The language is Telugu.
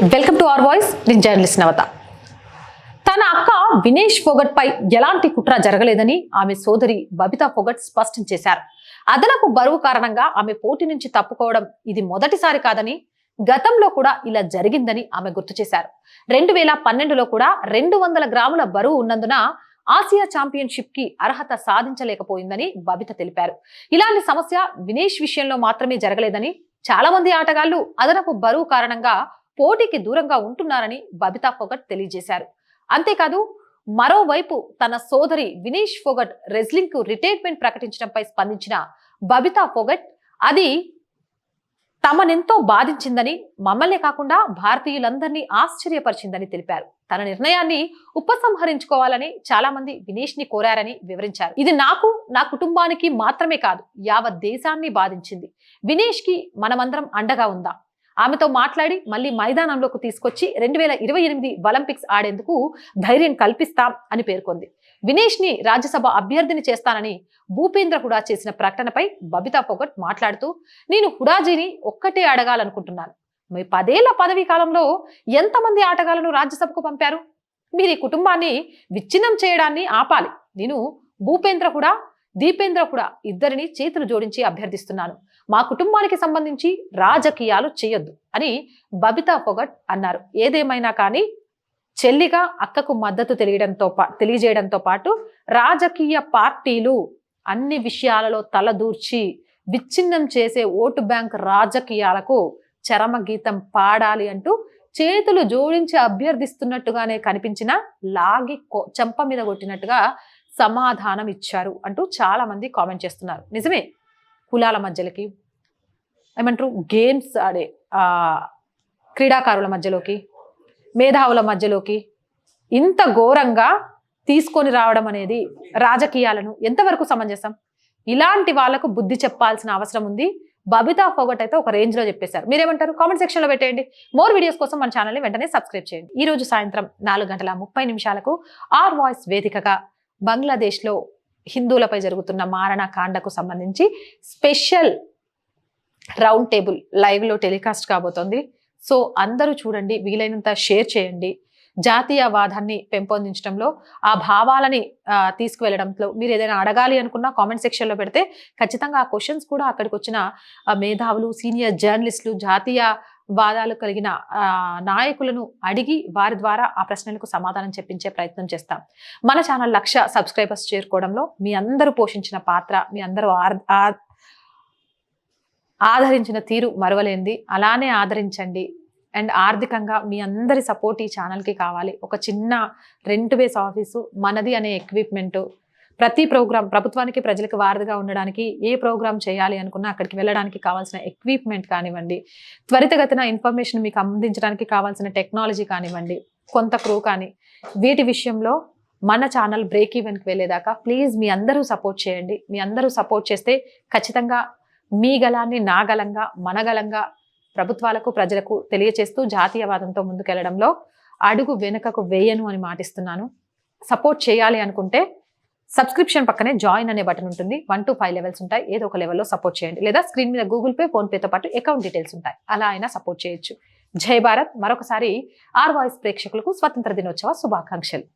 Welcome to our voice. నేను జర్నలిస్ట్ నవత. తన అక్క వినేష్ ఫోగట్ పై ఎలాంటి కుట్ర జరగలేదని ఆమె సోదరి బబితా ఫోగట్ స్పష్టం చేశారు. అదనపు బరువు కారణంగా ఆమె పోటీ నుంచి తప్పుకోవడం ఇది మొదటిసారి కాదని, గతంలో కూడా ఇలా జరిగిందని ఆమె గుర్తు చేశారు. 2012లో కూడా 200 గ్రాముల బరువు ఉన్నందున ఆసియా ఛాంపియన్షిప్ కి అర్హత సాధించలేకపోయిందని బబిత తెలిపారు. ఇలాంటి సమస్య వినేష్ విషయంలో మాత్రమే జరగలేదని, చాలా మంది ఆటగాళ్లు అదనపు బరువు కారణంగా పోటీకి దూరంగా ఉంటున్నారని బబితా ఫోగట్ తెలియజేశారు. అంతేకాదు, మరోవైపు తన సోదరి వినేష్ ఫోగట్ రెజ్లింగ్ కు రిటైర్మెంట్ ప్రకటించడంపై స్పందించిన బబితా ఫోగట్ అది తమనెంతో బాధించిందని, మమ్మల్నే కాకుండా భారతీయులందరినీ ఆశ్చర్యపరిచిందని తెలిపారు. తన నిర్ణయాన్ని ఉపసంహరించుకోవాలని చాలా మంది వినేష్ ని కోరారని వివరించారు. ఇది నాకు, నా కుటుంబానికి మాత్రమే కాదు, యావత్ దేశాన్ని బాధించింది. వినేష్ కి మనమందరం అండగా ఉందాం. ఆమెతో మాట్లాడి మళ్ళీ మైదానంలోకి తీసుకొచ్చి 2028 ఒలింపిక్స్ ఆడేందుకు ధైర్యం కల్పిస్తాం అని పేర్కొంది. వినేష్ ని రాజ్యసభ అభ్యర్థిని చేస్తానని భూపేంద్ర హుడా చేసిన ప్రకటనపై బబితా ఫోగట్ మాట్లాడుతూ, నేను హుడాజీని ఒక్కటే అడగాలనుకుంటున్నాను. మీ 10 ఏళ్ల పదవీ కాలంలో ఎంతమంది ఆటగాళ్లను రాజ్యసభకు పంపారు? మీరు ఈ కుటుంబాన్ని విచ్ఛిన్నం చేయడాన్ని ఆపాలి. నేను భూపేంద్ర హుడా, దీపేంద్ర హుడా ఇద్దరిని చేతులు జోడించి అభ్యర్థిస్తున్నాను. మా కుటుంబానికి సంబంధించి రాజకీయాలు చేయొద్దు అని బబితా ఫోగట్ అన్నారు. ఏదేమైనా కానీ చెల్లిగా అక్కకు మద్దతు తెలియజేయడంతో పాటు రాజకీయ పార్టీలు అన్ని విషయాలలో తలదూర్చి విచ్ఛిన్నం చేసే ఓటు బ్యాంక్ రాజకీయాలకు చరమగీతం పాడాలి అంటూ చేతులు జోడించి అభ్యర్థిస్తున్నట్టుగానే కనిపించిన లాగి చెంప మీద కొట్టినట్టుగా సమాధానం ఇచ్చారు అంటూ చాలా మంది కామెంట్ చేస్తున్నారు. నిజమే, కులాల మధ్యలోకి ఏమంటారు, గేమ్స్ ఆడే క్రీడాకారుల మధ్యలోకి, మేధావుల మధ్యలోకి ఇంత ఘోరంగా తీసుకొని రావడం అనేది రాజకీయాలను ఎంతవరకు సమంజసం? ఇలాంటి వాళ్లకు బుద్ధి చెప్పాల్సిన అవసరం ఉంది. బబితా ఫోగట్ అయితే ఒక రేంజ్ లో చెప్పేశారు. మీరేమంటారు? కామెంట్ సెక్షన్ లో పెట్టేయండి. మోర్ వీడియోస్ కోసం మన ఛానల్ ని వెంటనే సబ్స్క్రైబ్ చేయండి. ఈ రోజు సాయంత్రం 4:30 ఆర్ వాయిస్ వేదికగా బంగ్లాదేశ్ లో హిందువులపై జరుగుతున్న మారణకాండకు సంబంధించి స్పెషల్ రౌండ్ టేబుల్ లైవ్ లో టెలికాస్ట్ కాబోతోంది. సో అందరూ చూడండి, వీలైనంత షేర్ చేయండి. జాతీయవాదాన్ని పెంపొందించడంలో, ఆ భావాలని తీసుకువెళ్ళడంలో మీరు ఏదైనా అడగాలి అనుకున్నా కామెంట్ సెక్షన్ లో పెడితే ఖచ్చితంగా ఆ క్వశ్చన్స్ కూడా అక్కడికి వచ్చిన మేధావులు, సీనియర్ జర్నలిస్టులు, జాతీయ వాదాలు కలిగిన నాయకులను అడిగి వారి ద్వారా ఆ ప్రశ్నలకు సమాధానం చెప్పించే ప్రయత్నం చేస్తాం. మన ఛానల్ 1,00,000 సబ్స్క్రైబర్స్ చేరుకోవడంలో మీ అందరూ పోషించిన పాత్ర, మీ అందరూ ఆదరించిన తీరు మరువలేంది. అలానే ఆదరించండి. అండ్ ఆర్థికంగా మీ అందరి సపోర్ట్ ఈ ఛానల్కి కావాలి. ఒక చిన్న రెంట్ బేస్ ఆఫీసు, మనది అనే ఎక్విప్మెంట్, ప్రతి ప్రోగ్రామ్ ప్రభుత్వానికి ప్రజలకు వారధిగా ఉండడానికి ఏ ప్రోగ్రామ్ చేయాలి అనుకున్నా అక్కడికి వెళ్ళడానికి కావాల్సిన ఎక్విప్మెంట్ కానివ్వండి, త్వరితగతిన ఇన్ఫర్మేషన్ మీకు అందించడానికి కావాల్సిన టెక్నాలజీ కానివ్వండి, కొంత క్రూ కానీ, వీటి విషయంలో మన ఛానల్ బ్రేక్ ఈవెన్కి వెళ్ళేదాకా ప్లీజ్ మీ అందరూ సపోర్ట్ చేయండి. మీ అందరూ సపోర్ట్ చేస్తే ఖచ్చితంగా మీ గలాన్ని నా గలంగా, మన గలంగా ప్రభుత్వాలకు, ప్రజలకు తెలియచేస్తూ జాతీయవాదంతో ముందుకెళ్లడంలో అడుగు వెనుకకు వేయను అని మాటిస్తున్నాను. సపోర్ట్ చేయాలి అనుకుంటే సబ్స్క్రిప్షన్ పక్కనే జాయిన్ అనే బటన్ ఉంటుంది. 1 to 5 లెవెల్స్ ఉంటాయి. ఏదో ఒక లెవెల్లో సపోర్ట్ చేయండి. లేదా స్క్రీన్ మీద గూగుల్ పే, ఫోన్ పేతో పాటు అకౌంట్ డీటెయిల్స్ ఉంటాయి. అలా అయినా సపోర్ట్ చేయొచ్చు. జై భారత్. మరొకసారి ఆర్ వాయిస్ ప్రేక్షకులకు స్వతంత్ర దినోత్సవ శుభాకాంక్షలు.